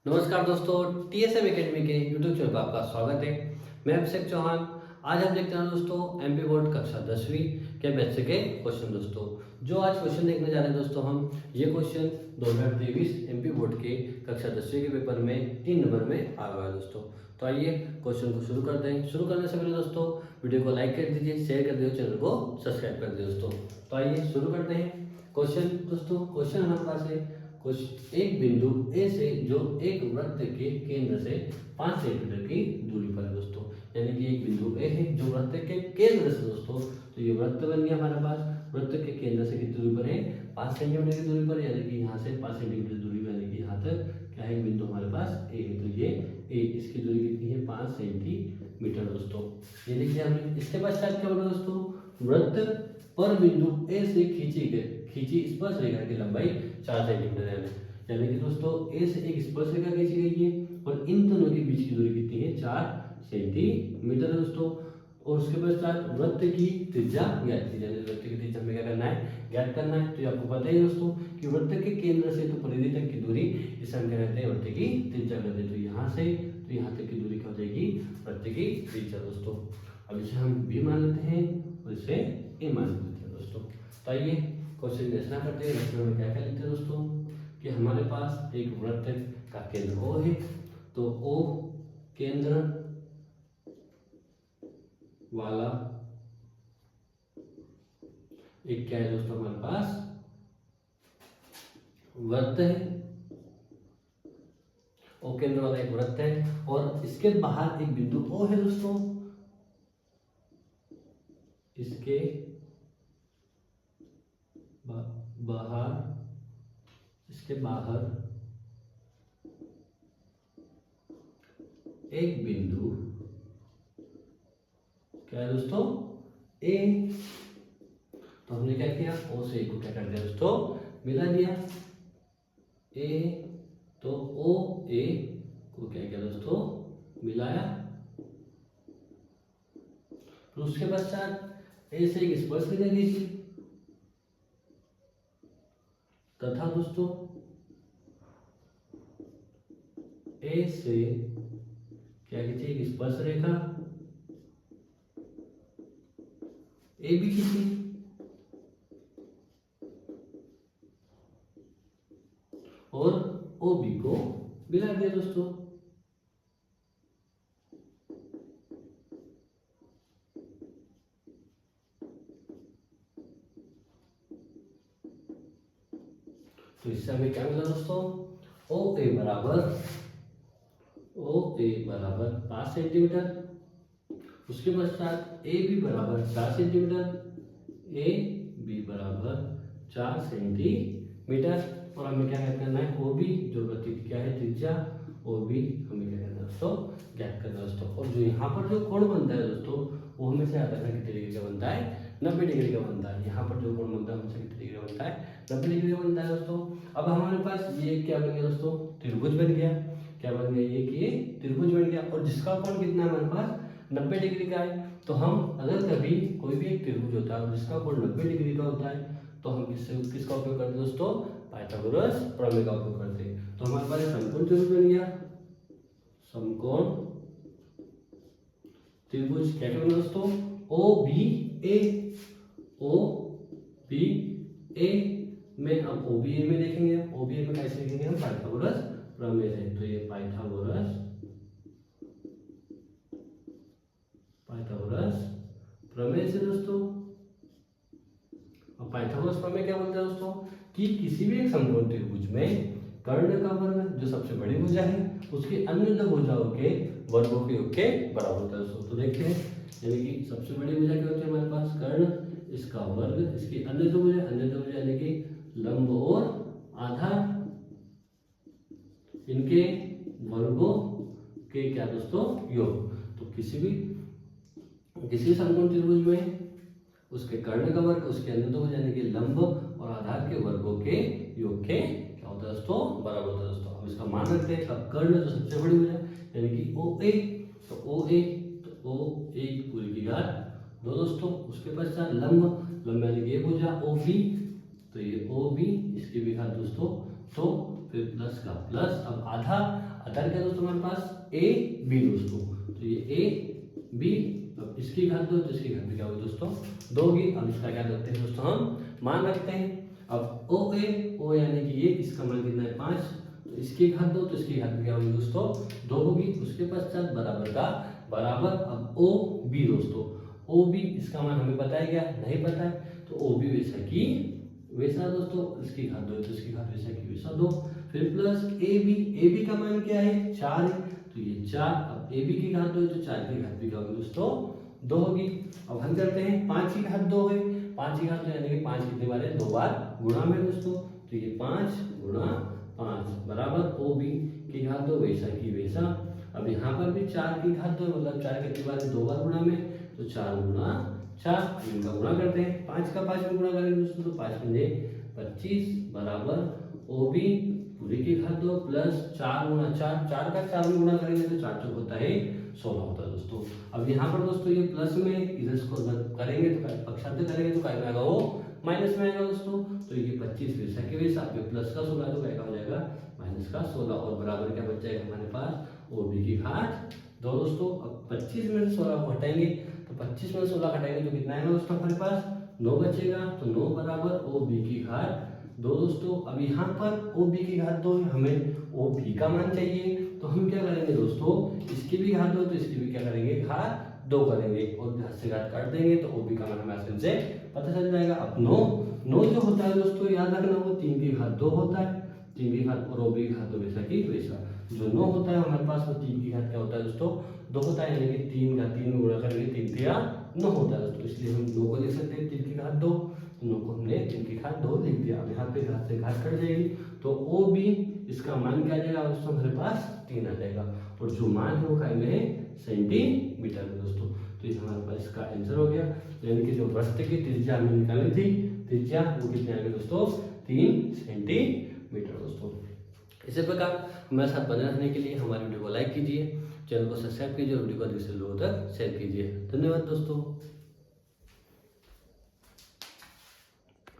नमस्कार दोस्तों, TSM academy के यूट्यूब चैनल पर आपका स्वागत है। मैं अभिषेक चौहान। आज हम देखते हैं दोस्तों एमपी बोर्ड कक्षा 10वीं के बैच के क्वेश्चन। दोस्तों जो आज क्वेश्चन देखने जा रहे हैं दोस्तों हम, ये क्वेश्चन 2023 एमपी बोर्ड के कक्षा 10वीं के पेपर में 3 नंबर में आ गया है दोस्तों। तो आइए क्वेश्चन को शुरू करते हैं। शुरू करने से पहले दोस्तों वीडियो को लाइक कर दीजिए, शेयर कर दीजिए, चैनल को सब्सक्राइब कर दीजिए दोस्तों। तो आइए शुरू करते हैं क्वेश्चन। दोस्तों क्वेश्चन हमारे पास है, कुछ एक बिंदु ए से जो एक वृत्त के केंद्र से 5 सेंटीमीटर की दूरी पर है दोस्तों। यानी कि एक बिंदु ए है जो वृत्त के केंद्र से दोस्तों, तो ये वृत्त बन गया हमारे पास। वृत्त के केंद्र से कितनी दूरी पर है? 5 सेंटीमीटर की दूरी पर, यानी कि यहाँ से 5 सेंटीमीटर दूरी पर, यानी कि यहाँ तक क्या है, बिंदु हमारे पास ए है। तो ये ए, इसकी दूरी कितनी है? 5 सेंटीमीटर दोस्तों। ये लिखिए हमने। इसके पश्चात क्या बोला दोस्तों? वृत्त पर बिंदु ए से खींची स्पर्श रेखा की लंबाई 4 सेंटीमीटर है। यानी कि दोस्तों ए से एक स्पर्श रेखा खींची गई है और इन दोनों के बीच की दूरी कितनी है? 4 सेंटीमीटर है दोस्तों। और उसके पश्चात वृत्त की त्रिज्या ज्ञात कीजिए। वृत्त की त्रिज्या हमें क्या करना है? ज्ञात करना है। तो ये आपको पता है दोस्तों कि वृत्त के केंद्र से तो परिधि तक की दूरी, इसे हम क्या कहते हैं? वृत्त की त्रिज्या कहते हैं। तो यहाँ से तो यहाँ तक की दूरी क्या हो जाएगी? वृत्त की त्रिज्या दोस्तों। अब इसे हम बी मान लेते हैं और इसे ए मान लेते हैं दोस्तों। तो आइए क्वेश्चन रचना करते हैं। रचना में क्या क्या लिखते हैं दोस्तों कि हमारे पास एक वृत्त का केंद्र ओ है, तो ओ केंद्र वाला एक क्या है दोस्तों? हमारे पास वृत्त है। ओ केंद्र वाला एक वृत्त है और इसके बाहर एक बिंदु ओ है दोस्तों। इसके बाहर एक बिंदु क्या है दोस्तों? ए। तो हमने क्या किया? ओ से ए को क्या कर दिया दोस्तों? मिला दिया। ए तो ओ ए को क्या किया दोस्तों? मिलाया। तो उसके पश्चात ए से एक स्पर्श रेखा खींची तथा दोस्तों ए से क्या खींची? एक स्पर्श रेखा ए भी खींची और ओ बी को मिला दिया दोस्तों। तो इससे हमें क्या मिला दोस्तों? ओ ए बराबर 5 सेंटीमीटर। उसके पश्चात ए बी बराबर 4 सेंटीमीटर। ए बी बराबर 4 सेंटीमीटर। और हमें क्या करना है? ओ बी जो गति क्या है? त्रिज्या। ओ बी हमें क्या करना है दोस्तों? ज्ञात करना है दोस्तों। और जो यहाँ पर जो कोण बनता है दोस्तों, वो हमेशा याद रखना कितने डिग्री का बनता है? 90 डिग्री का बनता है। यहाँ पर जो कोण बनता है हमेशा कितने डिग्री का बनता है? 90 डिग्री का बनता है दोस्तों। अब हमारे पास ये क्या बन गया दोस्तों? त्रिभुज बन गया। क्या बन गया? ये कि त्रिभुज बन गया और जिसका कोण कितना है हमारे पास? 90 डिग्री का है। तो हम अगर कभी कोई भी एक त्रिभुज होता है और जिसका कोण 90 डिग्री का होता है, तो हम किसका उपयोग करते हैं दोस्तों? पाइथागोरस प्रमेय का उपयोग करते हैं। तो हमारे पास समकोण त्रिभुज बन गया। समकोण त्रिभुज क्या बना दोस्तों? ओ बी ए। ओ बी ए में हम ओ बी ए में देखेंगे। ओ बी ए में कैसे देखेंगे? हम पाइथागोरस प्रमेय से। तो ये पाइथागोरस प्रमेय से दोस्तों। अब पाइथागोरस प्रमेय क्या बोलते हैं दोस्तों कि किसी भी एक समकोण त्रिभुज में कर्ण का वर्ग जो सबसे बड़ी भुजा है उसकी अन्य दो भुजाओं के वर्गों के योग के बराबर होता है दोस्तों। तो देखते हैं, यानी कि सबसे बड़ी भुजा क्या होती है हमारे पास? कर्ण, इसका वर्ग, इसकी अन्य दो भुजा यानी कि लंब और आधार, इनके वर्गों के क्या दोस्तों? योग। तो किसी समकोण त्रिभुज में उसके कर्ण का वर्ग, उसके अन्य दो भुजा यानी कि लंब और आधार के वर्गों के योग के क्या होता है दोस्तों? बराबर होता है दोस्तों। अब इसका मान रखते हैं। अब कर्ण जो सबसे बड़ी भुजा यानी कि ओ ए, तो ओ ए की पूरी की घात 2 दोस्तों। उसके पश्चात लंब यानी कि ये भुजा ओ बी, तो ये ओ बी इसकी भी घात दोस्तों। तो फिर प्लस का प्लस, अब आधा आधा क्या दोस्तों हमारे पास ए बी दोस्तों, तो ये ए बी, अब इसकी घात 2 तो इसकी घात भी क्या होगी दोस्तों 2 होगी। अब इसका क्या करते हैं दोस्तों हम मान रखते हैं। अब ओ यानी कि ये इसका मान कितना है 5, तो इसकी घात 2 तो इसकी घात भी क्या होगी दोस्तों 2 होगी। उसके पश्चात बराबर का बराबर, अब ओ बी दोस्तों, ओ बी इसका मान हमें पता है क्या, नहीं पता है, तो ओ बी वैसा की वैसा दोस्तों, इसकी घात 2 तो इसकी घात वैसा की वैसा 2, फिर प्लस ए बी का मान क्या है 4 है, तो ये 4, अब ए बी की घात 2 तो 4 की घात भी क्या होगी दोस्तों 2 होगी। अब हम करते हैं 5 की घात 2 है, 5 की घात 2 यानी कि 5 कितने बार है 2 बार गुणा में दोस्तों, तो ये 5 गुणा 5 बराबर ओ बी की घात 2 वैसा की वैसा। अब यहाँ पर भी 4 की घात 2 मतलब 4 कितनी बार है 2 बार गुणा में, तो 4 गुणा 4, इनका गुणा करते हैं, 5 का 5 में गुणा करेंगे दोस्तों, तो 5 पंजे 25 बराबर ओ बी पूरी की घात 2 प्लस 4 गुणा 4, 4 का 4 में गुणा करेंगे तो 4 चौक होता है 16 होता है दोस्तों। अब यहाँ पर दोस्तों ये प्लस में इधर इसको करेंगे तो पक्षांतर करेंगे तो क्या आएगा वो माइनस में आएगा दोस्तों, तो ये 25 वैसा के वैसा, प्लस का 16 तो क्या हो जाएगा माइनस का 16, और बराबर क्या बच जाएगा हमारे पास ओ बी की घात 2 दोस्तों। अब 25 में से 16 को हटाएंगे, तो 25 में 16 हटाएंगे तो कितना आएगा दोस्तों हमारे पास 9 बचेगा, तो 9 बराबर ओ बी की घात 2 दोस्तों। अब यहाँ पर ओ बी की घात 2 है, हमें ओ बी का मान चाहिए, तो हम क्या करेंगे दोस्तों इसकी भी घात 2 तो इसकी भी क्या करेंगे घात 2 करेंगे, और घात से घात काट देंगे तो ओ बी का मान हमें आसानी से पता चल जाएगा। अब 9 जो होता है दोस्तों याद रखना वो 3 की घात 2 होता है, 3 की घात और ओ बी की घात 2 वैसा की वैसा। जो 9 होता है हमारे पास वो 3 की घात क्या होता है दोस्तों 2 होता है, यानी कि 3 का 3 में गुणा करेंगे 3 3 9 होता है दोस्तों, इसलिए हम 9 को लिख सकते हैं 3 की घात 2, तो 9 को हमने 3 की घात 2 लिख दिया। अब यहाँ पे घात से घात कट जाएगी, तो ओ बी इसका मान क्या आ जाएगा दोस्तों हमारे पास 3 आ जाएगा, और जो मान है वो काय में है सेंटीमीटर में दोस्तों, तो ये हमारे पास इसका आंसर हो गया। यानी कि जो वृत्त की त्रिज्या हमें निकालनी थी, त्रिज्या वो कितने आ गए दोस्तों 3 सेंटीमीटर दोस्तों। इसी प्रकार हमारे साथ बने रहने के लिए हमारे वीडियो को लाइक कीजिए, चैनल को सब्सक्राइब कीजिए और वीडियो को अधिक से लोगों तक शेयर कीजिए। धन्यवाद दोस्तों।